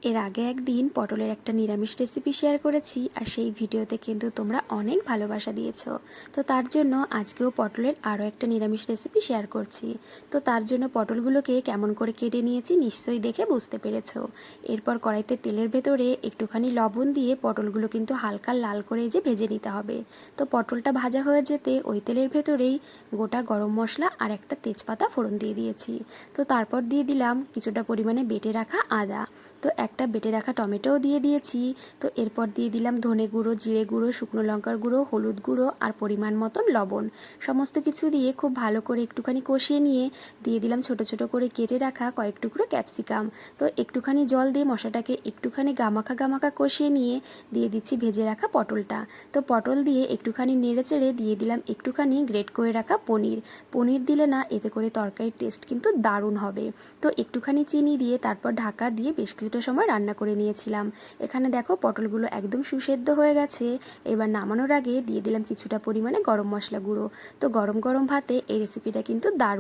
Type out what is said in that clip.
এর আগে একদিন পটলের একটা নিরামিষ রেসিপি শেয়ার করেছি, আর সেই ভিডিওতে কিন্তু তোমরা অনেক ভালোবাসা দিয়েছো। তো তার জন্য আজকেও পটলের আরও একটা নিরামিষ রেসিপি শেয়ার করছি। তো তার জন্য পটলগুলোকে কেমন করে কেটে নিয়েছি নিশ্চয়ই দেখে বুঝতে পেরেছো। এরপর কড়াইতে তেলের ভেতরে একটুখানি লবণ দিয়ে পটলগুলো কিন্তু হালকা লাল করে যে ভেজে নিতে হবে। তো পটলটা ভাজা হয়ে যেতে ওই তেলের ভেতরেই গোটা গরম মশলা আর একটা তেজপাতা ফোড়ন দিয়ে দিয়েছি। তো তারপর দিয়ে দিলাম কিছুটা পরিমাণে বেটে রাখা আদা। তো একটা বেটে রাখা টমেটোও দিয়ে দিয়েছি। তো এরপর দিয়ে দিলাম ধনে গুঁড়ো, জিরে গুঁড়ো, শুকনো লঙ্কার গুঁড়ো, হলুদ গুঁড়ো আর পরিমাণ মতন লবণ। সমস্ত কিছু দিয়ে খুব ভালো করে একটুখানি কষিয়ে নিয়ে দিয়ে দিলাম ছোট ছোট করে কেটে রাখা কয়েক টুকরো ক্যাপসিকাম। তো একটুখানি জল দিয়ে মশলাটাকে একটুখানি গামাখা গামাখা কষিয়ে নিয়ে দিয়ে দিচ্ছি ভেজে রাখা পটলটা। তো পটল দিয়ে একটুখানি নেড়ে চেড়ে দিয়ে দিলাম একটুখানি গ্রেট করে রাখা পনির। পনির দিলে না এতে করে তরকারির টেস্ট কিন্তু দারুণ হবে। তো একটুখানি চিনি দিয়ে তারপর ঢাকা দিয়ে বেশ কিছুটা সময় রান্না করে নিয়েছিলাম। এখানে দেখো পটলগুলো একদম সুসেদ্ধ হয়ে গেছে। এবার নামানোর আগে দিয়ে দিলাম কিছুটা পরিমাণে গরম মশলা গুঁড়ো। তো গরম গরম ভাতে এই রেসিপিটা কিন্তু দারুণ।